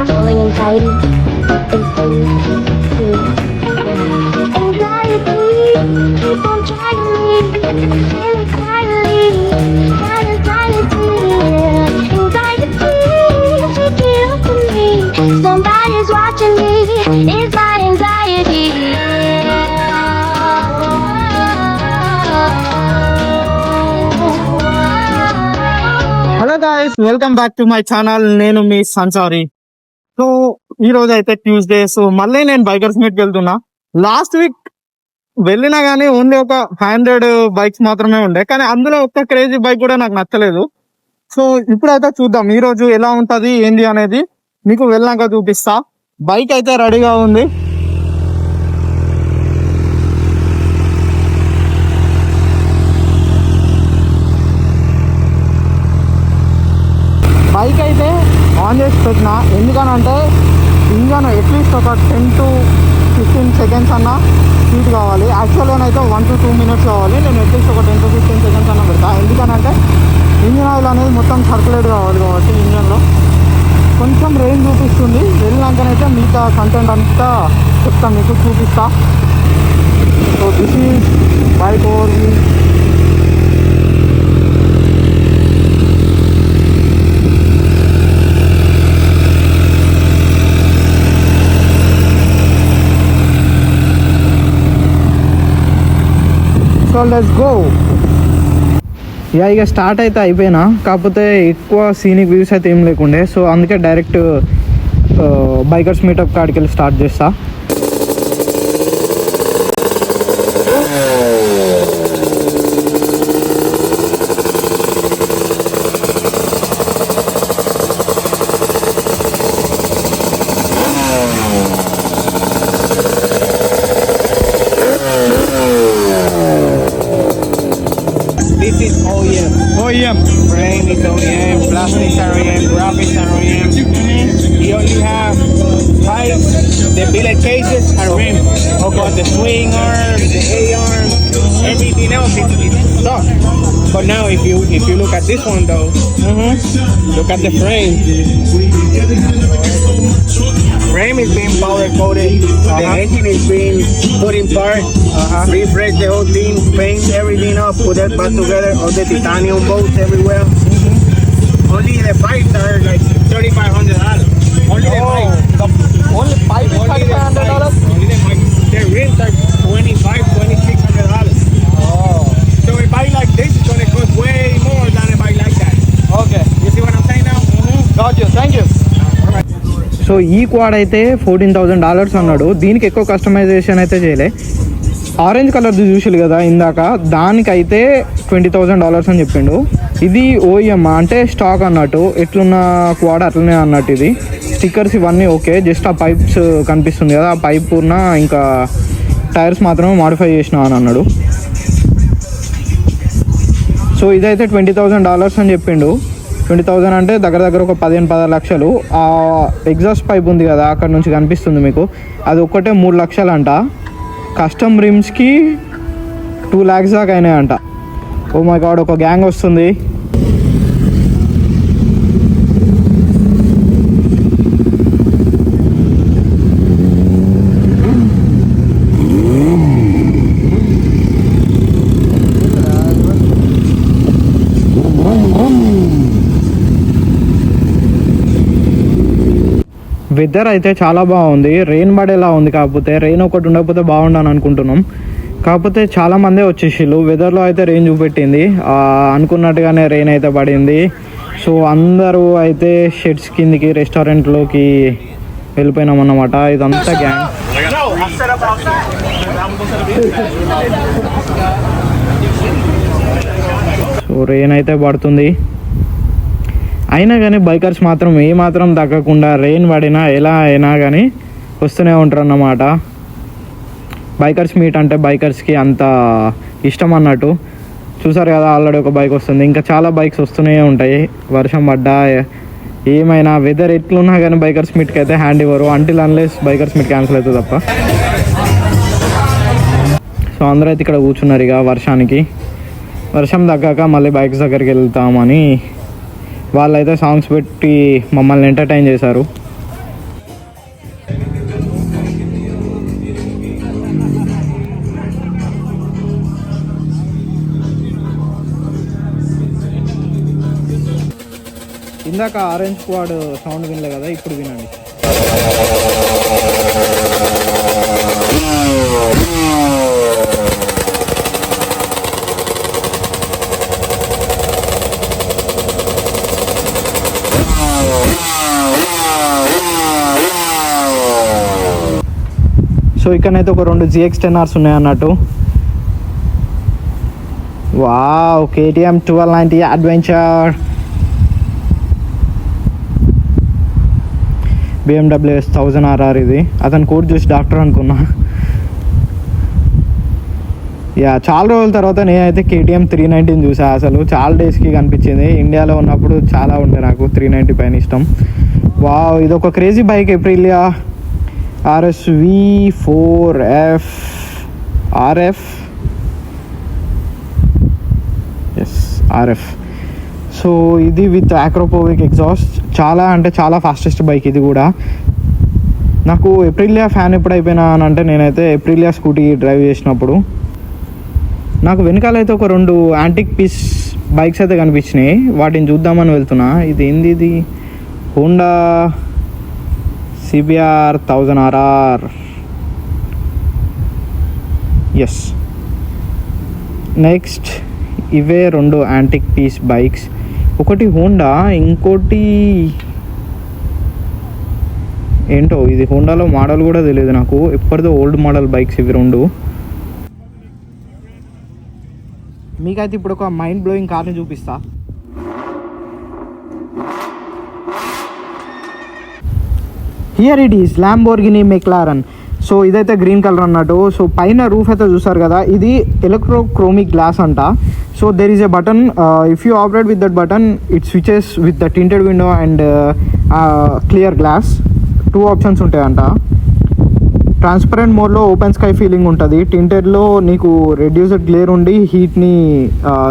Falling anxiety is to anxiety. Keep on trying to leave, feeling quietly, anxiety. Take it up with me. Somebody's watching me. It's my anxiety. Hello guys, welcome back to my channel. నేను మీ సంచారి. So ఈ రోజు అయితే Tuesday. So మళ్ళీ నేను bikers మీట్కి వెళ్తున్నా. Last week వెళ్ళినా కానీ only ఒక 500 బైక్స్ మాత్రమే ఉండే, కానీ అందులో ఒక్క క్రేజీ బైక్ కూడా నాకు నచ్చలేదు. సో ఇప్పుడైతే చూద్దాం ఈ రోజు ఎలా ఉంటది ఏంది అనేది మీకు వెళ్ళాక చూపిస్తా. బైక్ అయితే రెడీగా ఉంది. బైక్ అయితే ఆన్ చేసి పెట్టిన, ఎందుకనంటే ఇంజన్ అట్లీస్ట్ ఒక 10 to 15 seconds అన్న హీట్ కావాలి. యాక్చువల్గా అయితే 1 to 2 minutes కావాలి. నేను అట్లీస్ట్ ఒక 10 to 15 seconds అన్న పెడతా, ఎందుకనంటే ఇంజన్ ఆయిల్ అనేది మొత్తం సర్క్యులేట్ కావాలి కాబట్టి ఇంజన్లో. కొంచెం రేంజ్ చూపిస్తుంది. వెళ్ళినాకనైతే మిగతా కంటెంట్ అంతా చెప్తాను, మీకు చూపిస్తా. So this is bike over view. So let's go. ఇక స్టార్ట్ అయితే అయిపోయినా, కాకపోతే ఎక్కువ సీనిక్ వ్యూస్ అయితే ఏం లేకుండే. సో అందుకే డైరెక్ట్ బైకర్స్ మీటప్ కాడికి వెళ్ళి స్టార్ట్ చేస్తా. This is OEM. Frame is OEM, plastics are OEM, graphics are OEM. You only have pipes, the billet cases, and rim. Okay. But the swing arm, the A arm, everything else is stock. But now if you look at this one though, look at the frame. Frame is being powder coated. The engine is being put in part. Refresh the whole thing, paint everything up, put it back together. All the titanium bolts everywhere. Only the pipes are like $3,500. Only the pipes. Only pipe Only the pipes. Only the pipes. The rims are $2,600. So a bike like this is gonna cost way more than a bike like that. Okay, You see what I'm saying now? Got you, thank you. So ఈ quad అయితే $14,000 అన్నాడు. దీనికి ఎక్కువ customization అయితే చేయలే. Orange కలర్ది చూసారు కదా ఇందాక, దానికైతే $20,000 అని చెప్పిండు. ఇది ఓఎం అంటే స్టాక్ అన్నట్టు, ఎట్లున్న క్వాడ్ అట్లనే అన్నట్టు. ఇది స్టిక్కర్స్ ఇవన్నీ ఓకే, జస్ట్ ఆ పైప్స్ కనిపిస్తుంది కదా, ఆ పైప్ ఉన్న ఇంకా టైర్స్ మాత్రమే మాడిఫై చేసినా అని అన్నాడు. సో ఇదైతే $20,000 అని చెప్పిండు. 20,000 అంటే దగ్గర ఒక 15-16 లక్షలు. ఆ ఎగ్జాస్ట్ పైప్ ఉంది కదా అక్కడ నుంచి కనిపిస్తుంది మీకు, అది ఒక్కటే 3 లక్షలు అంట. కస్టమ్ రిమ్స్కి 2 lakhs దాకా అయినాయి అంట. ఓ మై గాడ్, ఒక గ్యాంగ్ వస్తుంది. వెదర్ అయితే చాలా బాగుంది. రెయిన్ పడేలా ఉంది, కాకపోతే రెయిన్ ఒకటి ఉండకపోతే బాగుండని అనుకుంటున్నాం. కాకపోతే చాలా మందే వచ్చేసిళ్ళు. వెదర్లో అయితే రెయిన్ చూపెట్టింది, అనుకున్నట్టుగానే రెయిన్ అయితే పడింది. సో అందరూ అయితే షెడ్స్ కిందికి రెస్టారెంట్లోకి వెళ్ళిపోయినాం అన్నమాట. ఇదంతా గ్యాంగ్. సో రెయిన్ అయితే పడుతుంది, అయినా కానీ బైకర్స్ మాత్రం ఏమాత్రం తగ్గకుండా రెయిన్ పడినా ఎలా అయినా కానీ వస్తూనే ఉంటారు అన్నమాట. బైకర్స్ మీట్ అంటే బైకర్స్కి అంత ఇష్టం అన్నట్టు. చూసారు కదా, ఆల్రెడీ ఒక బైక్ వస్తుంది, ఇంకా చాలా బైక్స్ వస్తూనే ఉంటాయి. వర్షం పడ్డా ఏమైనా వెదర్ ఎట్లున్నా కానీ బైకర్స్ మీట్కి అయితే హ్యాండ్ ఇవ్వరు, until unless bikers meet cancel అవుతుంది తప్ప. సో అందరూ అయితే ఇక్కడ కూర్చున్నారు. ఇక వర్షం తగ్గాక మళ్ళీ బైక్స్ దగ్గరికి వెళ్తామని వాళ్ళైతే సాంగ్స్ పెట్టి మమ్మల్ని ఎంటర్టైన్ చేశారు. ఇందాక ఆరెంజ్ స్క్వాడ్ సౌండ్ వినలే కదా, ఇప్పుడు వినండి. సో ఇక్కడనైతే ఒక 2 GX10Rs ఉన్నాయి అన్నట్టు. Wow, KTM 1290 adventure. BMW S1000RR ఇది. అతను కోడ్ చూసి డాక్టర్ అనుకున్నా. యా, చాలా రోజుల తర్వాత నేనైతే KTM 390 చూసా. అసలు చాలా డేస్కి కనిపించింది. ఇండియాలో ఉన్నప్పుడు చాలా ఉండే నాకు 390 పైన ఇష్టం. వావ్, ఇది ఒక crazy bike. Aprilia RSV4F RF S RF. So ఇది విత్ ఆక్రోపోవిక్ ఎగ్జాస్ట్. చాలా అంటే చాలా ఫాస్టెస్ట్ బైక్ ఇది కూడా. నాకు ఏప్రిలియా ఫ్యాన్ ఎప్పుడు అయిపోయినా అని అంటే, నేనైతే ఏప్రిలియా స్కూటీ డ్రైవ్ చేసినప్పుడు నాకు వెనకాలైతే ఒక 2 యాంటిక్ పీస్ బైక్స్ అయితే కనిపించినాయి. వాటిని చూద్దామని వెళ్తున్నా. ఇది ఏంది? ఇది Honda CBR 1000RR. Yes. Next ఇవే 2 యాంటిక్ పీస్ బైక్స్. ఒకటి హోండా, ఇంకోటి ఏంటో ఇది హోండాలో మోడల్ కూడా తెలియదు నాకు. ఎప్పటిదో ఓల్డ్ మోడల్ బైక్స్ ఇవి 2. మీకైతే ఇప్పుడు ఒక మైండ్ బ్లోయింగ్ కార్ని చూపిస్తా. Here it is Lamborghini McLaren. So ఇదైతే గ్రీన్ కలర్ అన్నట్టు. సో పైన రూఫ్ అయితే చూసారు కదా, ఇది ఎలక్ట్రోక్రోమిక్ గ్లాస్ అంట. So there is a button. If you operate with that button it switches with the tinted window and clear glass. 2 options ఉంటాయంట. Transparent మోడ్లో ఓపెన్ స్కై ఫీలింగ్ ఉంటుంది. టింటెడ్లో నీకు రెడ్యూస్డ్ గ్లేర్ ఉండి హీట్ని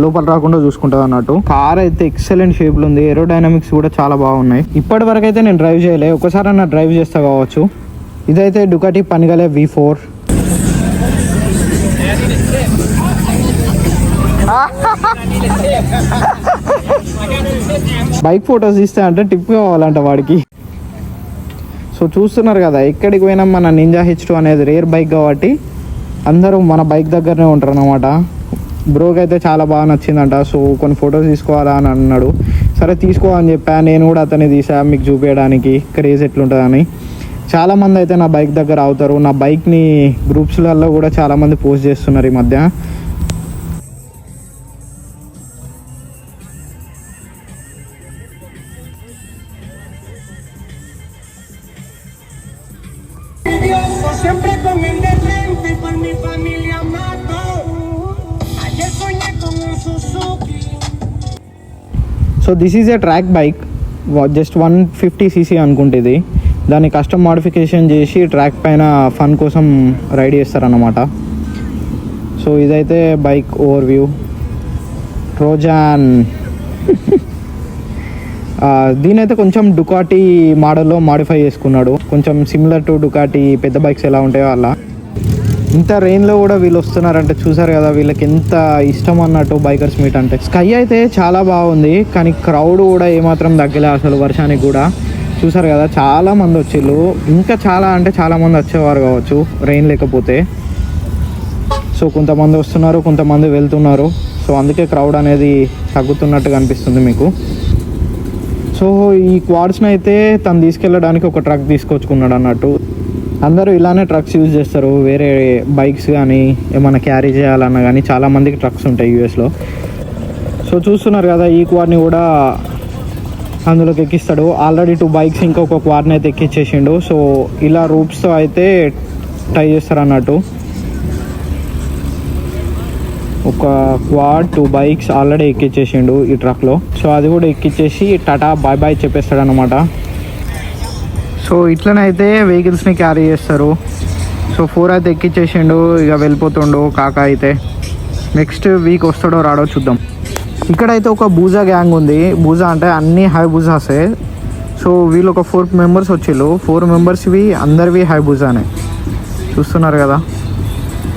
లోపల రాకుండా చూసుకుంటుంది అన్నట్టు. కార్ అయితే ఎక్సలెంట్ షేప్లో ఉంది. ఏరోడైనమిక్స్ కూడా చాలా బాగున్నాయి. ఇప్పటి వరకు అయితే నేను డ్రైవ్ చేయలే, ఒకసారి అన్న డ్రైవ్ చేస్తా కావచ్చు. ఇదైతే డుకాటి పనిగలే V4. బైక్ ఫొటోస్ ఇస్తే అంటే టిప్ కావాలంట వాడికి. సో చూస్తున్నారు కదా, ఎక్కడికి పోయినా మన నింజా H2 అనేది రేర్ బైక్ కాబట్టి అందరూ మన బైక్ దగ్గరనే ఉంటారు అన్నమాట. బ్రోకి అయితే చాలా బాగా నచ్చిందంట. సో కొన్ని ఫొటోస్ తీసుకోవాలా అని అన్నాడు. సరే తీసుకోవాలని చెప్పా. నేను కూడా అతన్ని తీసా మీకు చూపించడానికి క్రేజ్ ఎట్లుంటుందని. చాలామంది అయితే నా బైక్ దగ్గర అవుతారు. నా బైక్ని గ్రూప్స్లలో కూడా చాలామంది పోస్ట్ చేస్తున్నారు ఈ మధ్య. So this is a track bike. Just 150cc అనుకుంటే ఇది. దాన్ని కస్టమ్ మోడిఫికేషన్ చేసి ట్రాక్ పైన ఫన్ కోసం రైడ్ చేస్తారన్నమాట. సో ఇదైతే బైక్ ఓవర్ వ్యూ. ట్రోజాన్ దీనైతే కొంచెం డుకాటీ మోడల్లో మాడిఫై చేసుకున్నాడు. కొంచెం సిమిలర్ టు డుకాటీ పెద్ద బైక్స్ ఎలా ఉంటాయో అలా. ఇంత రెయిన్లో కూడా వీళ్ళు వస్తున్నారంటే చూసారు కదా, వీళ్ళకి ఎంత ఇష్టం అన్నట్టు బైకర్స్ మీట్ అంటే. స్కై అయితే చాలా బాగుంది, కానీ క్రౌడ్ కూడా ఏమాత్రం తగ్గలే అసలు వర్షానికి కూడా. చూసారు కదా, చాలా మంది వచ్చిళ్ళు. ఇంకా చాలా అంటే చాలా మంది వచ్చేవారు కావచ్చు రెయిన్ లేకపోతే. సో కొంతమంది వస్తున్నారు, కొంతమంది వెళ్తున్నారు. సో అందుకే క్రౌడ్ అనేది తగ్గుతున్నట్టుగా అనిపిస్తుంది మీకు. సో ఈ క్వాడ్స్ని అయితే తను తీసుకెళ్ళడానికి ఒక ట్రక్ తీసుకొచ్చుకున్నాడు అన్నట్టు. అందరూ ఇలానే ట్రక్స్ యూజ్ చేస్తారు. వేరే బైక్స్ కానీ ఏమైనా క్యారీ చేయాలన్నా కానీ చాలామందికి ట్రక్స్ ఉంటాయి యూఎస్లో. సో చూస్తున్నారు కదా, ఈ క్వాడ్ని కూడా అందులోకి ఎక్కిస్తాడు. ఆల్రెడీ 2 బైక్స్ ఇంకొక క్వాడ్ని అయితే ఎక్కించేసిండు. సో ఇలా రూప్స్తో అయితే టై చేస్తారు అన్నట్టు. ఒక క్వాడ్ 2 బైక్స్ ఆల్రెడీ ఎక్కించేసిండు ఈ ట్రక్లో. సో అది కూడా ఎక్కించేసి టాటా బాయ్ బాయ్ చెప్పేస్తాడు అనమాట. సో ఇట్లనైతే వెహికల్స్ని క్యారీ చేస్తారు. సో 4 అయితే ఎక్కించేసిండు, ఇక వెళ్ళిపోతుండు కాక అయితే. నెక్స్ట్ వీక్ వస్తాడో రాడో చూద్దాం. ఇక్కడైతే ఒక బూజా గ్యాంగ్ ఉంది. బూజా అంటే అన్ని హై బూజాసే. సో వీళ్ళు ఒక 4 మెంబర్స్ వచ్చిళ్ళు. 4 మెంబర్స్వి అందరివి హై బూజానే. చూస్తున్నారు కదా,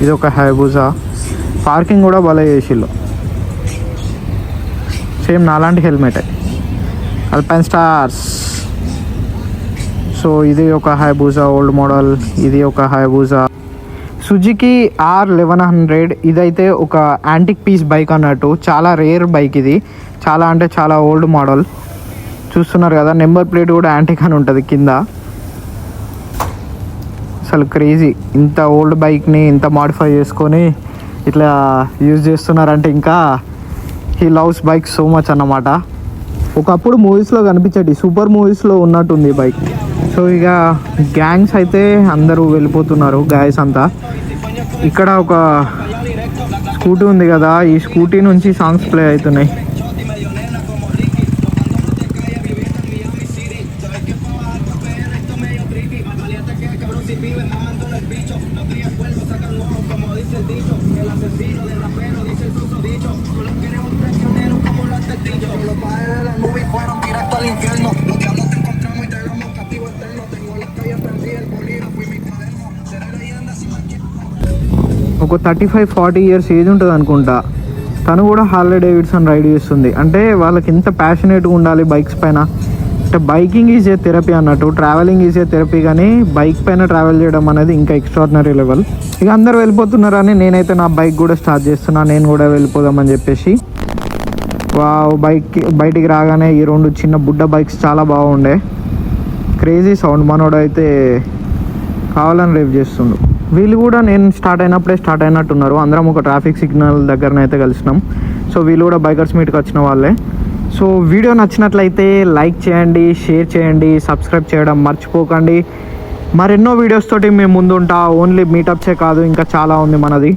ఇది ఒక హై బూజా. పార్కింగ్ కూడా భలే చేసిళ్ళు. సేమ్ నాలాంటి హెల్మెటే. Alpine stars. సో ఇది ఒక హైబూజా ఓల్డ్ మోడల్, ఇది ఒక హైబూజా సుజుకి R1100. ఇదైతే ఒక యాంటిక్ పీస్ బైక్ అన్నట్టు, చాలా రేర్ బైక్ ఇది, చాలా అంటే చాలా ఓల్డ్ మోడల్. చూస్తున్నారు కదా, నెంబర్ ప్లేట్ కూడా యాంటిక్ అని ఉంటుంది కింద. అసలు క్రేజీ, ఇంత ఓల్డ్ బైక్ని ఇంత మాడిఫై చేసుకొని ఇట్లా యూజ్ చేస్తున్నారంటే ఇంకా he loves bike so much అన్నమాట. ఒకప్పుడు మూవీస్లో కనిపించేటి, సూపర్ మూవీస్లో ఉన్నట్టుంది బైక్. సో ఇక గ్యాంగ్స్ అయితే అందరూ వెళ్ళిపోతున్నారు, గాయస్ అంతా. ఇక్కడ ఒక స్కూటీ ఉంది కదా, ఈ స్కూటీ నుంచి సాంగ్స్ ప్లే అవుతున్నాయి. ఒక 35-40 ఇయర్స్ ఏజ్ ఉంటుంది అనుకుంటా. తను కూడా హార్లీ డేవిడ్సన్ రైడ్ చేస్తుంది. అంటే వాళ్ళకి ఎంత ప్యాషనేట్గా ఉండాలి బైక్స్ పైన. అంటే బైకింగ్ ఈజ్ ఏ థెరపీ అన్నట్టు, ట్రావెలింగ్ ఈజ్ ఏ థెరపీ, కానీ బైక్ పైన ట్రావెల్ చేయడం అనేది ఇంకా ఎక్స్ట్రాడినరీ లెవెల్. ఇక అందరు వెళ్ళిపోతున్నారని నేనైతే నా బైక్ కూడా స్టార్ట్ చేస్తున్నా, నేను కూడా వెళ్ళిపోదామని చెప్పేసి. బయటికి రాగానే ఈ 2 చిన్న బుడ్డ బైక్స్ చాలా బాగుండే, క్రేజీ సౌండ్. మనోడు అయితే కావాలని రేవ్ చేస్తుండు. వీళ్ళు కూడా నేను స్టార్ట్ అయినప్పుడే స్టార్ట్ అయినట్టున్నారు. అందరం ఒక ట్రాఫిక్ సిగ్నల్ దగ్గరనైతే కలిసినాం. సో వీళ్ళు కూడా బైకర్స్ మీట్కి వచ్చిన వాళ్ళే. సో వీడియో నచ్చినట్లయితే లైక్ చేయండి, షేర్ చేయండి, సబ్స్క్రైబ్ చేయడం మర్చిపోకండి. మరెన్నో వీడియోస్ తోటి మేము ముందు ఉంటా. ఓన్లీ మీటప్సే కాదు, ఇంకా చాలా ఉంది మనది.